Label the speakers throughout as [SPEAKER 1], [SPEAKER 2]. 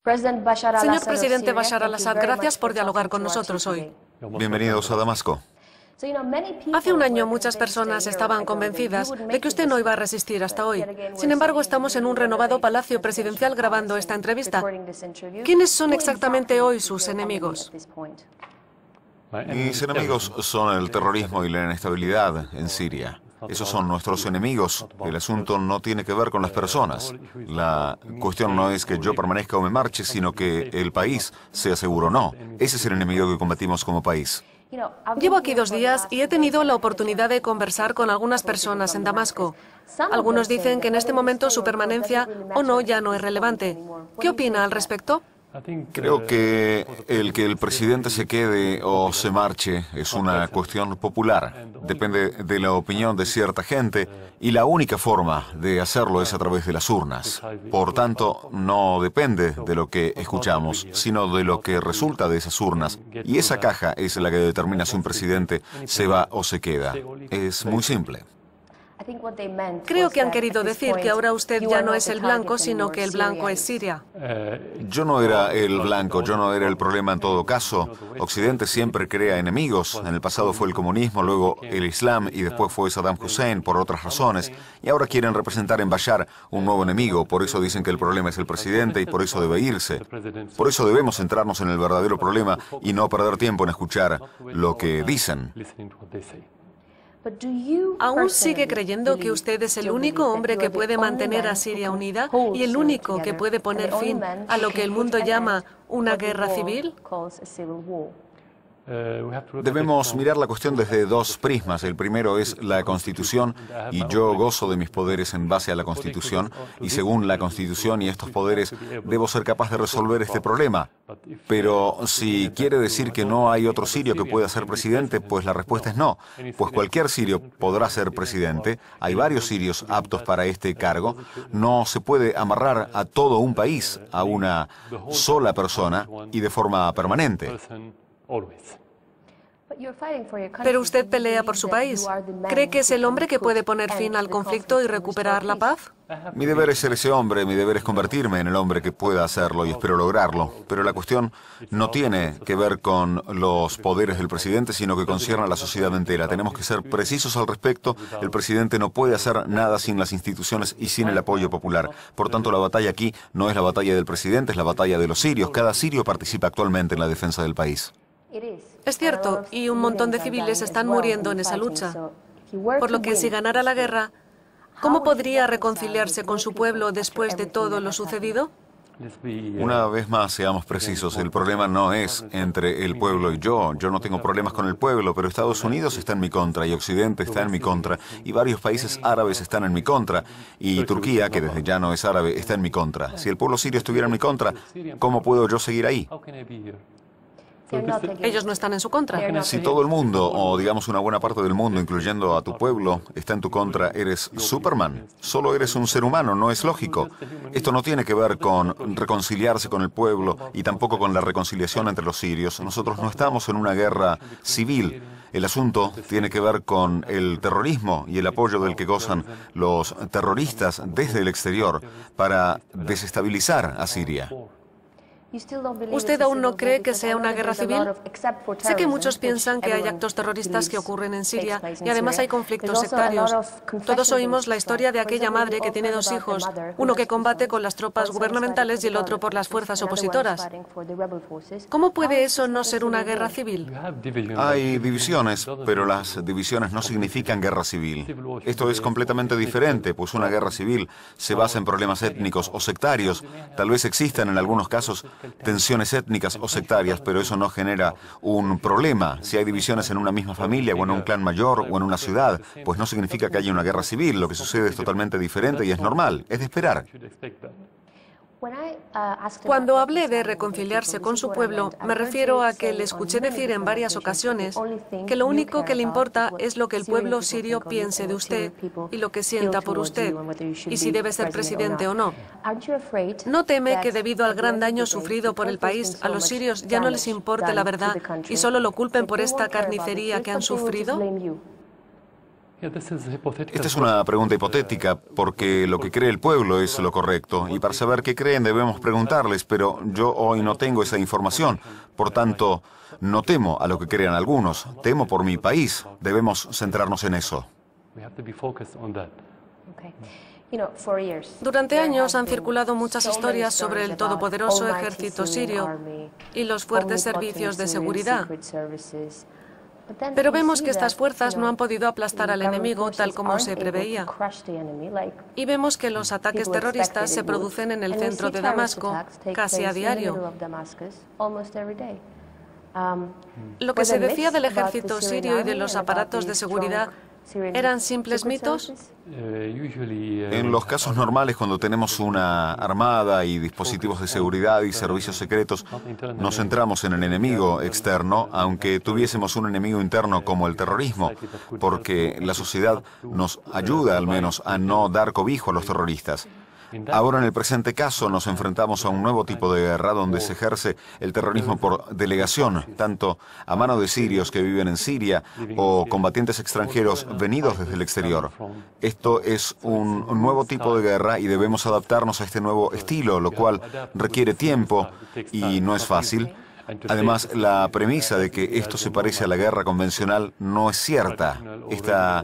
[SPEAKER 1] Señor presidente Bashar al-Assad, gracias por dialogar con nosotros hoy.
[SPEAKER 2] Bienvenidos a Damasco.
[SPEAKER 1] Hace un año muchas personas estaban convencidas de que usted no iba a resistir hasta hoy. Sin embargo, estamos en un renovado palacio presidencial grabando esta entrevista. ¿Quiénes son exactamente hoy sus enemigos?
[SPEAKER 2] Mis enemigos son el terrorismo y la inestabilidad en Siria. Esos son nuestros enemigos. El asunto no tiene que ver con las personas. La cuestión no es que yo permanezca o me marche, sino que el país sea seguro o no. Ese es el enemigo que combatimos como país.
[SPEAKER 1] Llevo aquí 2 días y he tenido la oportunidad de conversar con algunas personas en Damasco. Algunos dicen que en este momento su permanencia o no ya no es relevante. ¿Qué opina al respecto?
[SPEAKER 2] Creo que el presidente se quede o se marche es una cuestión popular. Depende de la opinión de cierta gente y la única forma de hacerlo es a través de las urnas. Por tanto, no depende de lo que escuchamos, sino de lo que resulta de esas urnas. Y esa caja es la que determina si un presidente se va o se queda. Es muy simple.
[SPEAKER 1] Creo que han querido decir que ahora usted ya no es el blanco, sino que el blanco es Siria.
[SPEAKER 2] Yo no era el blanco, yo no era el problema en todo caso. Occidente siempre crea enemigos. En el pasado fue el comunismo, luego el Islam y después fue Saddam Hussein por otras razones. Y ahora quieren representar en Bashar un nuevo enemigo. Por eso dicen que el problema es el presidente y por eso debe irse. Por eso debemos centrarnos en el verdadero problema y no perder tiempo en escuchar lo que dicen.
[SPEAKER 1] ¿Aún sigue creyendo que usted es el único hombre que puede mantener a Siria unida y el único que puede poner fin a lo que el mundo llama una guerra civil?
[SPEAKER 2] Debemos mirar la cuestión desde 2 prismas. El primero es la Constitución, y yo gozo de mis poderes en base a la Constitución, y según la Constitución y estos poderes, debo ser capaz de resolver este problema. Pero si quiere decir que no hay otro sirio que pueda ser presidente, pues la respuesta es no. Pues cualquier sirio podrá ser presidente. Hay varios sirios aptos para este cargo. No se puede amarrar a todo un país, a una sola persona y de forma permanente.
[SPEAKER 1] Pero usted pelea por su país. ¿Cree que es el hombre que puede poner fin al conflicto y recuperar la paz?
[SPEAKER 2] Mi deber es ser ese hombre, mi deber es convertirme en el hombre que pueda hacerlo y espero lograrlo. Pero la cuestión no tiene que ver con los poderes del presidente, sino que concierne a la sociedad entera. Tenemos que ser precisos al respecto. El presidente no puede hacer nada sin las instituciones y sin el apoyo popular. Por tanto, la batalla aquí no es la batalla del presidente, es la batalla de los sirios. Cada sirio participa actualmente en la defensa del país.
[SPEAKER 1] Es cierto, y un montón de civiles están muriendo en esa lucha. Por lo que si ganara la guerra, ¿cómo podría reconciliarse con su pueblo después de todo lo sucedido?
[SPEAKER 2] Una vez más, seamos precisos, el problema no es entre el pueblo y yo. Yo no tengo problemas con el pueblo, pero Estados Unidos está en mi contra y Occidente está en mi contra y varios países árabes están en mi contra y Turquía, que desde ya no es árabe, está en mi contra. Si el pueblo sirio estuviera en mi contra, ¿cómo puedo yo seguir ahí?
[SPEAKER 1] Ellos no están en su contra.
[SPEAKER 2] Si todo el mundo, o digamos una buena parte del mundo, incluyendo a tu pueblo, está en tu contra, eres Superman. Solo eres un ser humano, no es lógico. Esto no tiene que ver con reconciliarse con el pueblo y tampoco con la reconciliación entre los sirios. Nosotros no estamos en una guerra civil. El asunto tiene que ver con el terrorismo y el apoyo del que gozan los terroristas desde el exterior para desestabilizar a Siria.
[SPEAKER 1] ¿Usted aún no cree que sea una guerra civil? Sé que muchos piensan que hay actos terroristas que ocurren en Siria y además hay conflictos sectarios. Todos oímos la historia de aquella madre que tiene 2 hijos, uno que combate con las tropas gubernamentales y el otro por las fuerzas opositoras. ¿Cómo puede eso no ser una guerra civil?
[SPEAKER 2] Hay divisiones, pero las divisiones no significan guerra civil. Esto es completamente diferente, pues una guerra civil se basa en problemas étnicos o sectarios. Tal vez existan en algunos casos tensiones étnicas o sectarias, pero eso no genera un problema. Si hay divisiones en una misma familia o en un clan mayor o en una ciudad, pues no significa que haya una guerra civil. Lo que sucede es totalmente diferente y es normal, es de esperar.
[SPEAKER 1] Cuando hablé de reconciliarse con su pueblo, me refiero a que le escuché decir en varias ocasiones que lo único que le importa es lo que el pueblo sirio piense de usted y lo que sienta por usted, y si debe ser presidente o no. ¿No teme que debido al gran daño sufrido por el país, a los sirios ya no les importe la verdad y solo lo culpen por esta carnicería que han sufrido?
[SPEAKER 2] Esta es una pregunta hipotética, porque lo que cree el pueblo es lo correcto, y para saber qué creen debemos preguntarles, pero yo hoy no tengo esa información. Por tanto, no temo a lo que crean algunos, temo por mi país. Debemos centrarnos en eso.
[SPEAKER 1] Durante años han circulado muchas historias sobre el todopoderoso ejército sirio y los fuertes servicios de seguridad. Pero vemos que estas fuerzas no han podido aplastar al enemigo tal como se preveía. Y vemos que los ataques terroristas se producen en el centro de Damasco casi a diario. Lo que se decía del ejército sirio y de los aparatos de seguridad, ¿eran simples mitos?
[SPEAKER 2] En los casos normales, cuando tenemos una armada y dispositivos de seguridad y servicios secretos, nos centramos en el enemigo externo, aunque tuviésemos un enemigo interno como el terrorismo, porque la sociedad nos ayuda al menos a no dar cobijo a los terroristas. Ahora, en el presente caso, nos enfrentamos a un nuevo tipo de guerra donde se ejerce el terrorismo por delegación, tanto a mano de sirios que viven en Siria o combatientes extranjeros venidos desde el exterior. Esto es un nuevo tipo de guerra y debemos adaptarnos a este nuevo estilo, lo cual requiere tiempo y no es fácil. Además, la premisa de que esto se parece a la guerra convencional no es cierta. Esta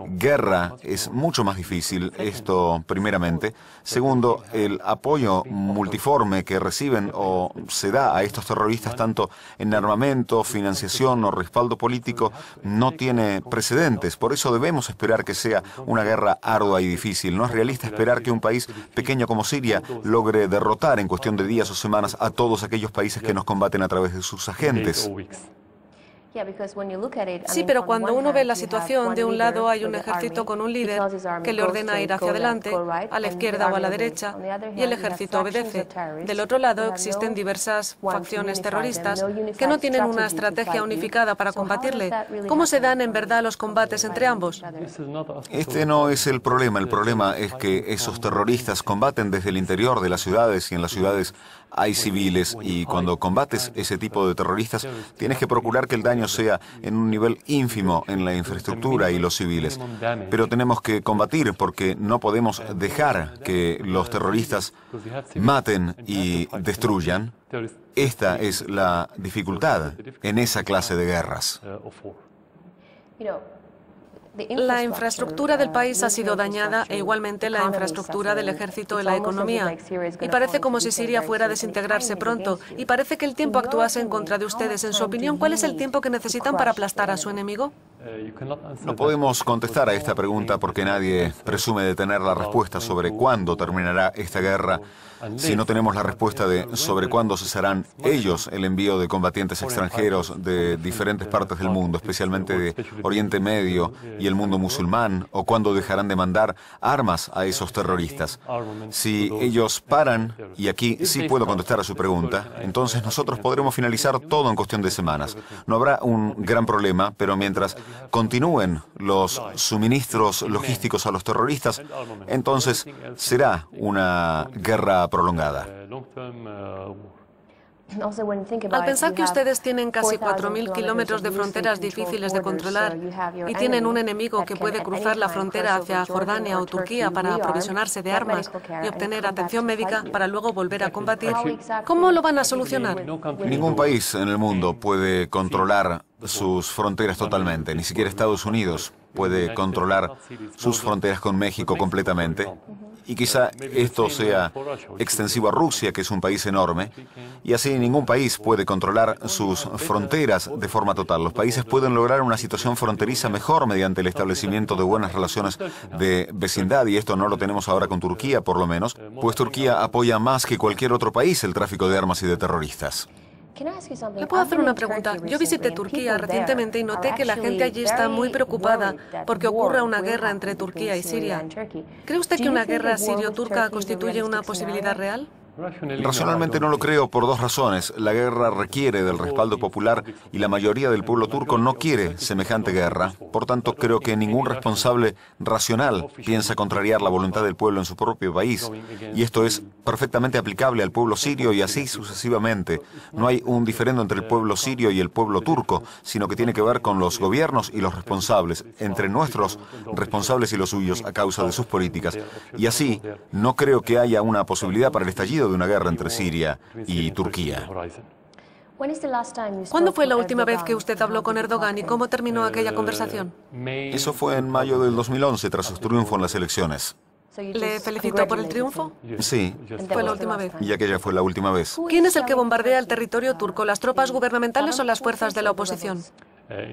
[SPEAKER 2] guerra es mucho más difícil, esto primeramente. Segundo, el apoyo multiforme que reciben o se da a estos terroristas tanto en armamento, financiación o respaldo político no tiene precedentes. Por eso debemos esperar que sea una guerra ardua y difícil. No es realista esperar que un país pequeño como Siria logre derrotar en cuestión de días o semanas a todos aquellos países que nos combaten a través de sus agentes.
[SPEAKER 1] Sí, pero cuando uno ve la situación, de un lado hay un ejército con un líder que le ordena ir hacia adelante, a la izquierda o a la derecha, y el ejército obedece. Del otro lado existen diversas facciones terroristas que no tienen una estrategia unificada para combatirle. ¿Cómo se dan en verdad los combates entre ambos?
[SPEAKER 2] Este no es el problema es que esos terroristas combaten desde el interior de las ciudades y en las ciudades hay civiles y cuando combates ese tipo de terroristas tienes que procurar que el daño sea en un nivel ínfimo en la infraestructura y los civiles. Pero tenemos que combatir porque no podemos dejar que los terroristas maten y destruyan. Esta es la dificultad en esa clase de guerras.
[SPEAKER 1] La infraestructura del país ha sido dañada e igualmente la infraestructura del ejército y la economía. Y parece como si Siria fuera a desintegrarse pronto. Y parece que el tiempo actuase en contra de ustedes. En su opinión, ¿cuál es el tiempo que necesitan para aplastar a su enemigo?
[SPEAKER 2] No podemos contestar a esta pregunta porque nadie presume de tener la respuesta sobre cuándo terminará esta guerra. Si no tenemos la respuesta sobre cuándo cesarán ellos el envío de combatientes extranjeros de diferentes partes del mundo, especialmente de Oriente Medio y el mundo musulmán, o cuándo dejarán de mandar armas a esos terroristas. Si ellos paran, y aquí sí puedo contestar a su pregunta, entonces nosotros podremos finalizar todo en cuestión de semanas. No habrá un gran problema, pero mientras continúen los suministros logísticos a los terroristas, entonces será una guerra prolongada.
[SPEAKER 1] Al pensar que ustedes tienen casi 4.000 kilómetros de fronteras difíciles de controlar y tienen un enemigo que puede cruzar la frontera hacia Jordania o Turquía para aprovisionarse de armas y obtener atención médica para luego volver a combatir, ¿cómo lo van a solucionar?
[SPEAKER 2] Ningún país en el mundo puede controlar sus fronteras totalmente, ni siquiera Estados Unidos puede controlar sus fronteras con México completamente. Y quizá esto sea extensivo a Rusia, que es un país enorme, y así ningún país puede controlar sus fronteras de forma total. Los países pueden lograr una situación fronteriza mejor mediante el establecimiento de buenas relaciones de vecindad, y esto no lo tenemos ahora con Turquía, por lo menos, pues Turquía apoya más que cualquier otro país el tráfico de armas y de terroristas.
[SPEAKER 1] ¿Le puedo hacer una pregunta? Yo visité Turquía recientemente y noté que la gente allí está muy preocupada porque ocurra una guerra entre Turquía y Siria. ¿Cree usted que una guerra sirio-turca constituye una posibilidad real?
[SPEAKER 2] Racionalmente no lo creo por dos razones. La guerra requiere del respaldo popular y la mayoría del pueblo turco no quiere semejante guerra. Por tanto, creo que ningún responsable racional piensa contrariar la voluntad del pueblo en su propio país. Y esto es perfectamente aplicable al pueblo sirio y así sucesivamente. No hay un diferendo entre el pueblo sirio y el pueblo turco, sino que tiene que ver con los gobiernos y los responsables, entre nuestros responsables y los suyos a causa de sus políticas. Y así, no creo que haya una posibilidad para el estallido de una guerra entre Siria y Turquía.
[SPEAKER 1] ¿Cuándo fue la última vez que usted habló con Erdogan y cómo terminó aquella conversación?
[SPEAKER 2] Eso fue en mayo del 2011, tras su triunfo en las elecciones.
[SPEAKER 1] ¿Le felicitó por el triunfo?
[SPEAKER 2] Sí.
[SPEAKER 1] Fue la última vez.
[SPEAKER 2] Y aquella fue la última vez.
[SPEAKER 1] ¿Quién es el que bombardea el territorio turco, las tropas gubernamentales o las fuerzas de la oposición?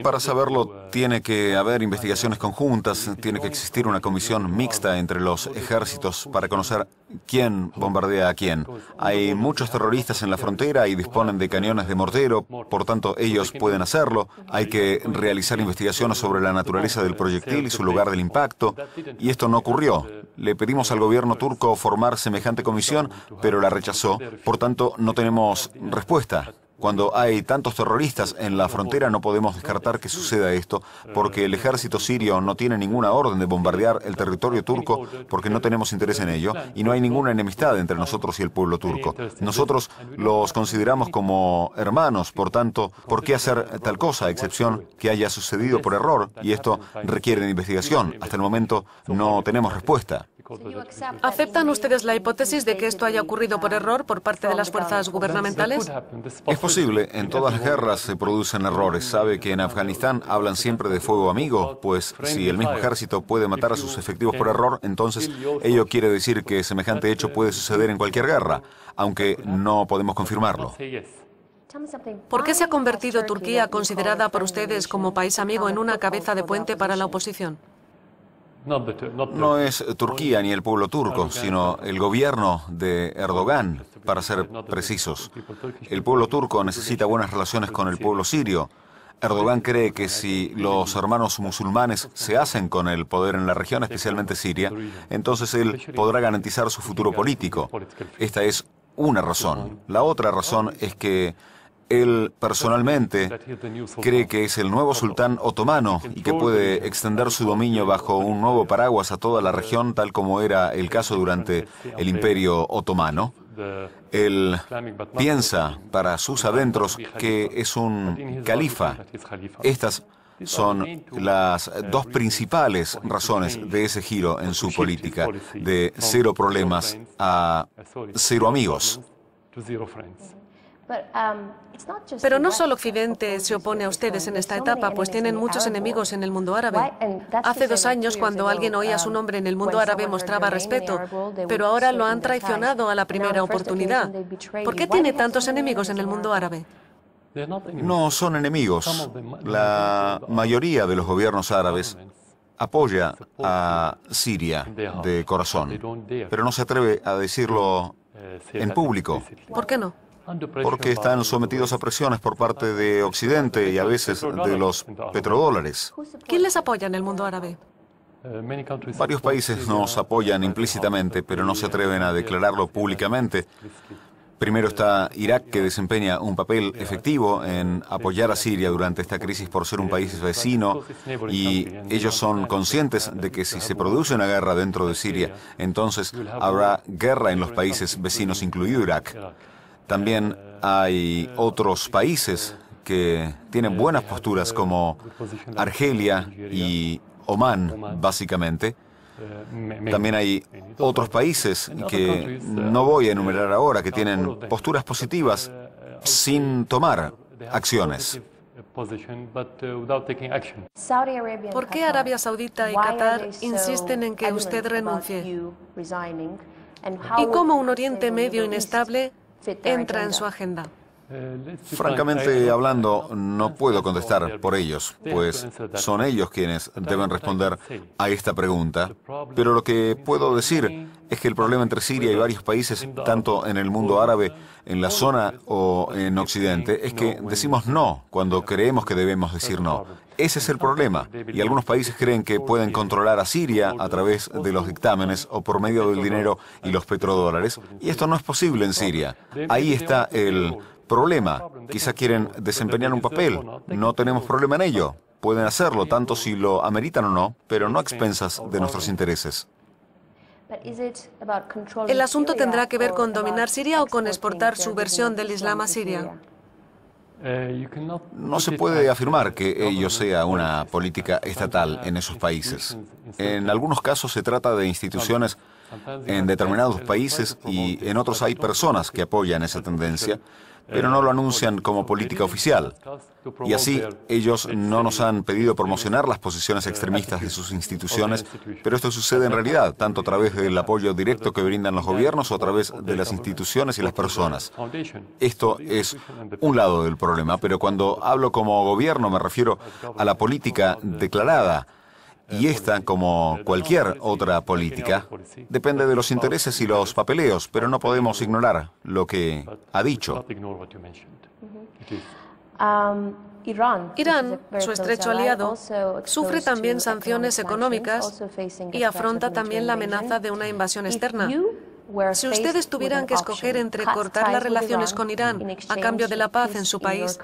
[SPEAKER 2] Para saberlo, tiene que haber investigaciones conjuntas, tiene que existir una comisión mixta entre los ejércitos para conocer quién bombardea a quién. Hay muchos terroristas en la frontera y disponen de cañones de mortero, por tanto ellos pueden hacerlo. Hay que realizar investigaciones sobre la naturaleza del proyectil y su lugar del impacto, y esto no ocurrió. Le pedimos al gobierno turco formar semejante comisión, pero la rechazó, por tanto no tenemos respuesta. Cuando hay tantos terroristas en la frontera no podemos descartar que suceda esto, porque el ejército sirio no tiene ninguna orden de bombardear el territorio turco porque no tenemos interés en ello y no hay ninguna enemistad entre nosotros y el pueblo turco. Nosotros los consideramos como hermanos, por tanto, ¿por qué hacer tal cosa, a excepción que haya sucedido por error? Y esto requiere de investigación. Hasta el momento no tenemos respuesta.
[SPEAKER 1] ¿Aceptan ustedes la hipótesis de que esto haya ocurrido por error por parte de las fuerzas gubernamentales?
[SPEAKER 2] Es posible. En todas las guerras se producen errores. ¿Sabe que en Afganistán hablan siempre de fuego amigo? Pues si el mismo ejército puede matar a sus efectivos por error, entonces ello quiere decir que semejante hecho puede suceder en cualquier guerra, aunque no podemos confirmarlo.
[SPEAKER 1] ¿Por qué se ha convertido Turquía, considerada por ustedes como país amigo, en una cabeza de puente para la oposición?
[SPEAKER 2] No es Turquía ni el pueblo turco, sino el gobierno de Erdogan, para ser precisos. El pueblo turco necesita buenas relaciones con el pueblo sirio. Erdogan cree que si los hermanos musulmanes se hacen con el poder en la región, especialmente Siria, entonces él podrá garantizar su futuro político. Esta es una razón. La otra razón es que él personalmente cree que es el nuevo sultán otomano y que puede extender su dominio bajo un nuevo paraguas a toda la región, tal como era el caso durante el Imperio Otomano. Él piensa para sus adentros que es un califa. Estas son las dos principales razones de ese giro en su política, de cero problemas a cero amigos.
[SPEAKER 1] Pero no solo Occidente se opone a ustedes en esta etapa, pues tienen muchos enemigos en el mundo árabe. Hace 2 años, cuando alguien oía su nombre en el mundo árabe, mostraba respeto, pero ahora lo han traicionado a la primera oportunidad. ¿Por qué tiene tantos enemigos en el mundo árabe?
[SPEAKER 2] No son enemigos. La mayoría de los gobiernos árabes apoya a Siria de corazón, pero no se atreve a decirlo en público.
[SPEAKER 1] ¿Por qué no?
[SPEAKER 2] Porque están sometidos a presiones por parte de Occidente y a veces de los petrodólares.
[SPEAKER 1] ¿Quién les apoya en el mundo árabe?
[SPEAKER 2] Varios países nos apoyan implícitamente, pero no se atreven a declararlo públicamente. Primero está Irak, que desempeña un papel efectivo en apoyar a Siria durante esta crisis por ser un país vecino, y ellos son conscientes de que si se produce una guerra dentro de Siria, entonces habrá guerra en los países vecinos, incluido Irak. También hay otros países que tienen buenas posturas, como Argelia y Omán, básicamente. También hay otros países que no voy a enumerar ahora, que tienen posturas positivas sin tomar acciones.
[SPEAKER 1] ¿Por qué Arabia Saudita y Qatar insisten en que usted renuncie? ¿Y cómo un Oriente Medio inestable entra en su agenda?
[SPEAKER 2] Francamente hablando, no puedo contestar por ellos, pues son ellos quienes deben responder a esta pregunta. Pero lo que puedo decir es que el problema entre Siria y varios países, tanto en el mundo árabe, en la zona o en Occidente, es que decimos no cuando creemos que debemos decir no. Ese es el problema. Y algunos países creen que pueden controlar a Siria a través de los dictámenes o por medio del dinero y los petrodólares. Y esto no es posible en Siria. Ahí está el problema. Quizá quieren desempeñar un papel. No tenemos problema en ello. Pueden hacerlo, tanto si lo ameritan o no, pero no a expensas de nuestros intereses.
[SPEAKER 1] ¿El asunto tendrá que ver con dominar Siria o con exportar su versión del Islam a Siria?
[SPEAKER 2] No se puede afirmar que ello sea una política estatal en esos países. En algunos casos se trata de instituciones en determinados países y en otros hay personas que apoyan esa tendencia, pero no lo anuncian como política oficial. Y así, ellos no nos han pedido promocionar las posiciones extremistas de sus instituciones, pero esto sucede en realidad, tanto a través del apoyo directo que brindan los gobiernos o a través de las instituciones y las personas. Esto es un lado del problema, pero cuando hablo como gobierno me refiero a la política declarada. Y esta, como cualquier otra política, depende de los intereses y los papeleos, pero no podemos ignorar lo que ha dicho.
[SPEAKER 1] Irán, su estrecho aliado, sufre también sanciones económicas y afronta también la amenaza de una invasión externa. Si ustedes tuvieran que escoger entre cortar las relaciones con Irán a cambio de la paz en su país,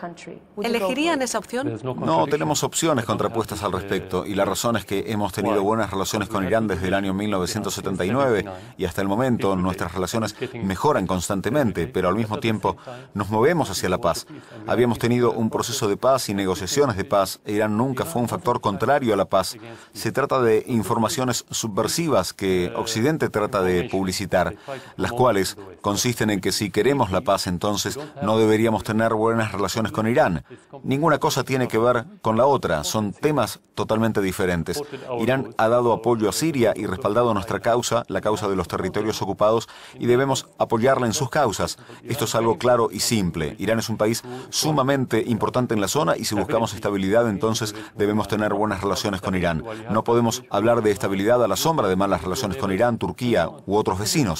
[SPEAKER 1] ¿elegirían esa opción?
[SPEAKER 2] No tenemos opciones contrapuestas al respecto, y la razón es que hemos tenido buenas relaciones con Irán desde el año 1979 y hasta el momento nuestras relaciones mejoran constantemente, pero al mismo tiempo nos movemos hacia la paz. Habíamos tenido un proceso de paz y negociaciones de paz. Irán nunca fue un factor contrario a la paz. Se trata de informaciones subversivas que Occidente trata de publicitar, las cuales consisten en que si queremos la paz, entonces no deberíamos tener buenas relaciones con Irán. Ninguna cosa tiene que ver con la otra, son temas totalmente diferentes. Irán ha dado apoyo a Siria y respaldado nuestra causa, la causa de los territorios ocupados, y debemos apoyarla en sus causas. Esto es algo claro y simple. Irán es un país sumamente importante en la zona y si buscamos estabilidad, entonces debemos tener buenas relaciones con Irán. No podemos hablar de estabilidad a la sombra de malas relaciones con Irán, Turquía u otros vecinos.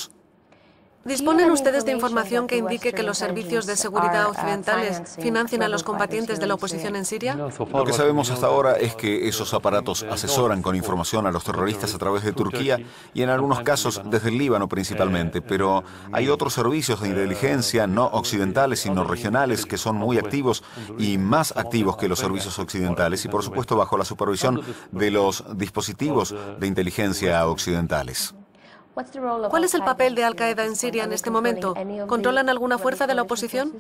[SPEAKER 1] ¿Disponen ustedes de información que indique que los servicios de seguridad occidentales financian a los combatientes de la oposición en Siria?
[SPEAKER 2] Lo que sabemos hasta ahora es que esos aparatos asesoran con información a los terroristas a través de Turquía y en algunos casos desde el Líbano principalmente, pero hay otros servicios de inteligencia no occidentales sino regionales que son muy activos y más activos que los servicios occidentales y por supuesto bajo la supervisión de los dispositivos de inteligencia occidentales.
[SPEAKER 1] ¿Cuál es el papel de Al-Qaeda en Siria en este momento? ¿Controlan alguna fuerza de la oposición?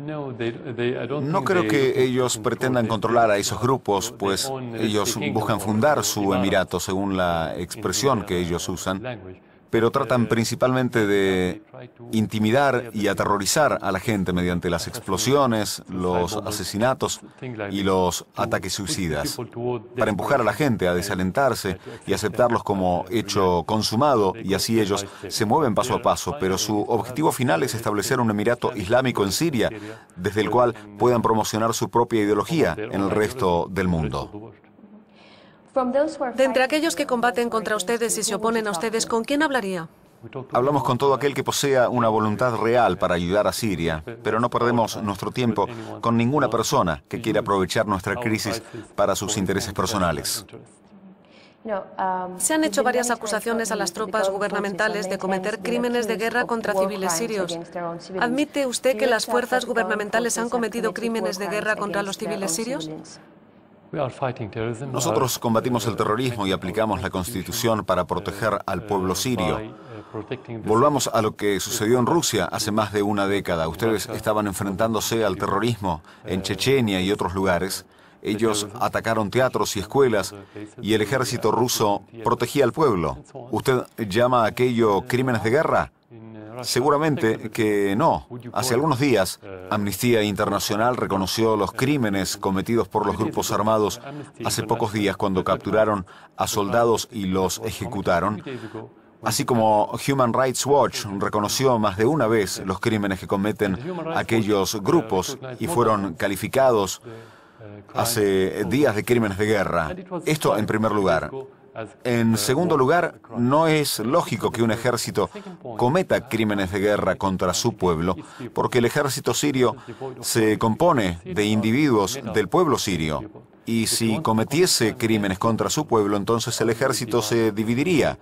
[SPEAKER 2] No creo que ellos pretendan controlar a esos grupos, pues ellos buscan fundar su emirato, según la expresión que ellos usan, pero tratan principalmente de intimidar y aterrorizar a la gente mediante las explosiones, los asesinatos y los ataques suicidas, para empujar a la gente a desalentarse y aceptarlos como hecho consumado, y así ellos se mueven paso a paso, pero su objetivo final es establecer un emirato islámico en Siria, desde el cual puedan promocionar su propia ideología en el resto del mundo.
[SPEAKER 1] De entre aquellos que combaten contra ustedes y se oponen a ustedes, ¿con quién hablaría?
[SPEAKER 2] Hablamos con todo aquel que posea una voluntad real para ayudar a Siria, pero no perdemos nuestro tiempo con ninguna persona que quiera aprovechar nuestra crisis para sus intereses personales.
[SPEAKER 1] Se han hecho varias acusaciones a las tropas gubernamentales de cometer crímenes de guerra contra civiles sirios. ¿Admite usted que las fuerzas gubernamentales han cometido crímenes de guerra contra los civiles sirios?
[SPEAKER 2] Nosotros combatimos el terrorismo y aplicamos la Constitución para proteger al pueblo sirio. Volvamos a lo que sucedió en Rusia hace más de una década. Ustedes estaban enfrentándose al terrorismo en Chechenia y otros lugares. Ellos atacaron teatros y escuelas y el ejército ruso protegía al pueblo. ¿Usted llama a aquello crímenes de guerra? Seguramente que no. Hace algunos días, Amnistía Internacional reconoció los crímenes cometidos por los grupos armados hace pocos días cuando capturaron a soldados y los ejecutaron. Así como Human Rights Watch reconoció más de una vez los crímenes que cometen aquellos grupos y fueron calificados hace días de crímenes de guerra. Esto en primer lugar. En segundo lugar, no es lógico que un ejército cometa crímenes de guerra contra su pueblo, porque el ejército sirio se compone de individuos del pueblo sirio. Y si cometiese crímenes contra su pueblo, entonces el ejército se dividiría.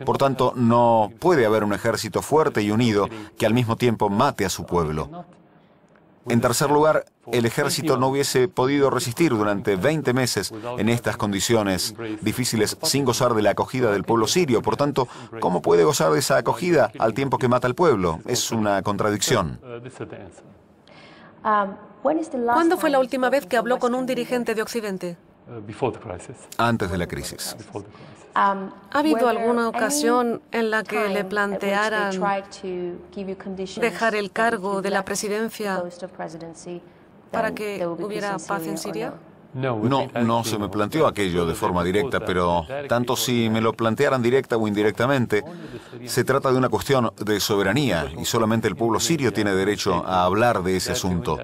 [SPEAKER 2] Por tanto, no puede haber un ejército fuerte y unido que al mismo tiempo mate a su pueblo. En tercer lugar, el ejército no hubiese podido resistir durante 20 meses en estas condiciones difíciles sin gozar de la acogida del pueblo sirio. Por tanto, ¿cómo puede gozar de esa acogida al tiempo que mata al pueblo? Es una contradicción.
[SPEAKER 1] ¿Cuándo fue la última vez que habló con un dirigente de Occidente?
[SPEAKER 2] Antes de la crisis.
[SPEAKER 1] ¿Ha habido alguna ocasión en la que le plantearan dejar el cargo de la presidencia para que hubiera paz en Siria?
[SPEAKER 2] No se me planteó aquello de forma directa, pero tanto si me lo plantearan directa o indirectamente, se trata de una cuestión de soberanía y solamente el pueblo sirio tiene derecho a hablar de ese asunto.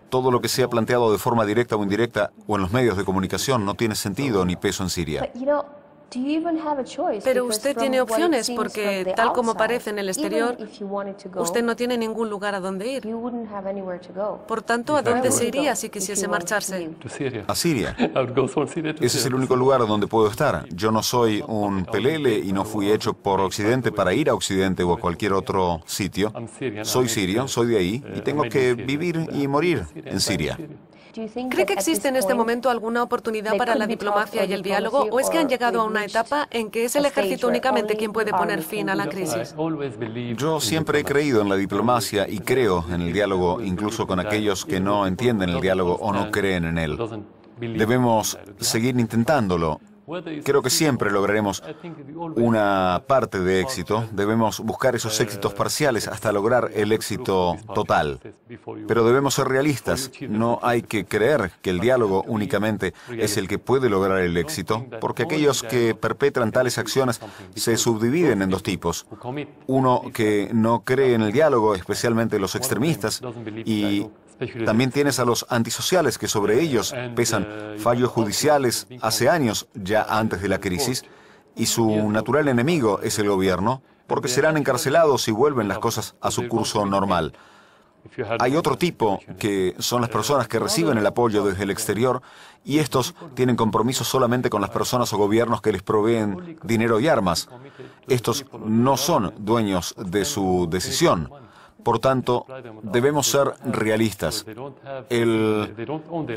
[SPEAKER 2] Todo lo que sea planteado de forma directa o indirecta o en los medios de comunicación no tiene sentido ni peso en Siria.
[SPEAKER 1] Pero usted tiene opciones porque, tal como parece en el exterior, usted no tiene ningún lugar a donde ir. Por tanto, ¿a dónde se iría si quisiese marcharse?
[SPEAKER 2] A Siria. Ese es el único lugar donde puedo estar. Yo no soy un pelele y no fui hecho por Occidente para ir a Occidente o a cualquier otro sitio. Soy sirio, soy de ahí y tengo que vivir y morir en Siria.
[SPEAKER 1] ¿Cree que existe en este momento alguna oportunidad para la diplomacia y el diálogo o es que han llegado a una etapa en que es el ejército únicamente quien puede poner fin a la crisis?
[SPEAKER 2] Yo siempre he creído en la diplomacia y creo en el diálogo, incluso con aquellos que no entienden el diálogo o no creen en él. Debemos seguir intentándolo. Creo que siempre lograremos una parte de éxito. Debemos buscar esos éxitos parciales hasta lograr el éxito total. Pero debemos ser realistas. No hay que creer que el diálogo únicamente es el que puede lograr el éxito, porque aquellos que perpetran tales acciones se subdividen en dos tipos. Uno que no cree en el diálogo, especialmente los extremistas, y también tienes a los antisociales, que sobre ellos pesan fallos judiciales hace años, ya antes de la crisis, y su natural enemigo es el gobierno, porque serán encarcelados si vuelven las cosas a su curso normal. Hay otro tipo, que son las personas que reciben el apoyo desde el exterior, y estos tienen compromisos solamente con las personas o gobiernos que les proveen dinero y armas. Estos no son dueños de su decisión. Por tanto, debemos ser realistas. El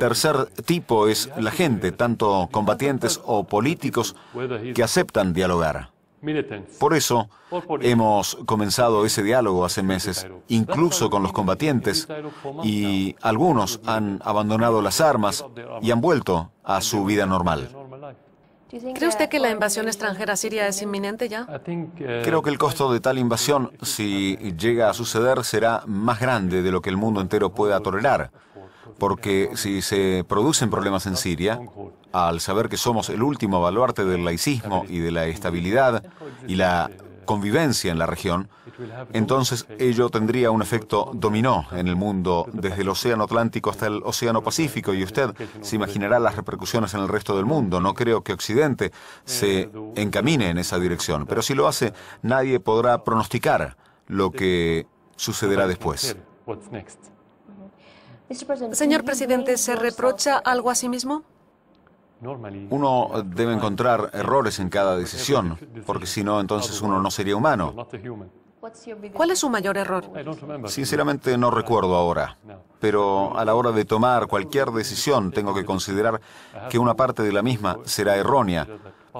[SPEAKER 2] tercer tipo es la gente, tanto combatientes o políticos, que aceptan dialogar. Por eso, hemos comenzado ese diálogo hace meses, incluso con los combatientes, y algunos han abandonado las armas y han vuelto a su vida normal.
[SPEAKER 1] ¿Cree usted que la invasión extranjera a Siria es inminente ya?
[SPEAKER 2] Creo que el costo de tal invasión, si llega a suceder, será más grande de lo que el mundo entero pueda tolerar. Porque si se producen problemas en Siria, al saber que somos el último baluarte del laicismo y de la estabilidad y la convivencia en la región, entonces ello tendría un efecto dominó en el mundo, desde el Océano Atlántico hasta el Océano Pacífico, y usted se imaginará las repercusiones en el resto del mundo. No creo que Occidente se encamine en esa dirección, pero si lo hace, nadie podrá pronosticar lo que sucederá después.
[SPEAKER 1] Señor presidente, ¿se reprocha algo a sí mismo?
[SPEAKER 2] Uno debe encontrar errores en cada decisión, porque si no, entonces uno no sería humano.
[SPEAKER 1] ¿Cuál es su mayor error?
[SPEAKER 2] Sinceramente no recuerdo ahora, pero a la hora de tomar cualquier decisión tengo que considerar que una parte de la misma será errónea,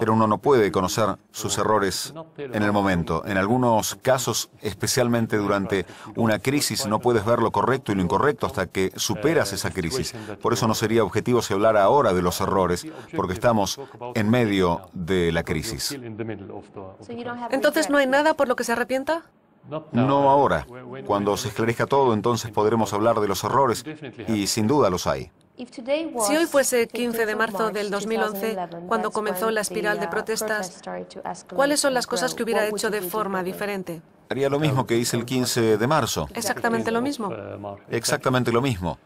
[SPEAKER 2] pero uno no puede conocer sus errores en el momento. En algunos casos, especialmente durante una crisis, no puedes ver lo correcto y lo incorrecto hasta que superas esa crisis. Por eso no sería objetivo si hablara ahora de los errores, porque estamos en medio de la crisis.
[SPEAKER 1] ¿Entonces no hay nada por lo que se arrepienta?
[SPEAKER 2] No ahora. Cuando se esclarezca todo, entonces podremos hablar de los errores, y sin duda los hay.
[SPEAKER 1] Si hoy fuese 15 de marzo del 2011, cuando comenzó la espiral de protestas, ¿cuáles son las cosas que hubiera hecho de forma diferente?
[SPEAKER 2] Haría lo mismo que hice el 15 de marzo.
[SPEAKER 1] ¿Exactamente lo mismo?
[SPEAKER 2] Exactamente lo mismo.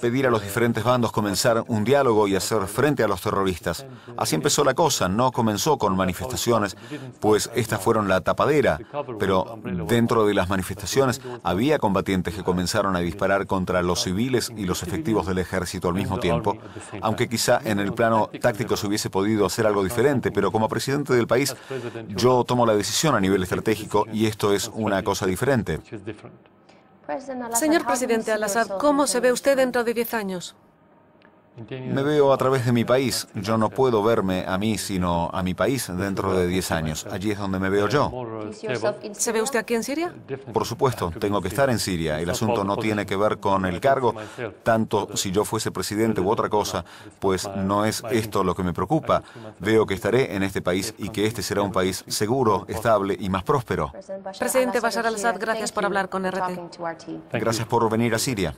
[SPEAKER 2] Pedir a los diferentes bandos comenzar un diálogo y hacer frente a los terroristas. Así empezó la cosa, no comenzó con manifestaciones, pues estas fueron la tapadera, pero dentro de las manifestaciones había combatientes que comenzaron a disparar contra los civiles y los efectivos del ejército al mismo tiempo, aunque quizá en el plano táctico se hubiese podido hacer algo diferente, pero como presidente del país yo tomo la decisión a nivel estratégico y esto es una cosa diferente.
[SPEAKER 1] Señor presidente Al-Assad, ¿cómo se ve usted dentro de 10 años?
[SPEAKER 2] Me veo a través de mi país. Yo no puedo verme a mí, sino a mi país dentro de 10 años. Allí es donde me veo yo.
[SPEAKER 1] ¿Se ve usted aquí en Siria?
[SPEAKER 2] Por supuesto, tengo que estar en Siria. El asunto no tiene que ver con el cargo, tanto si yo fuese presidente u otra cosa, pues no es esto lo que me preocupa. Veo que estaré en este país y que este será un país seguro, estable y más próspero.
[SPEAKER 1] Presidente Bashar al-Assad, gracias por hablar con RT.
[SPEAKER 2] Gracias por venir a Siria.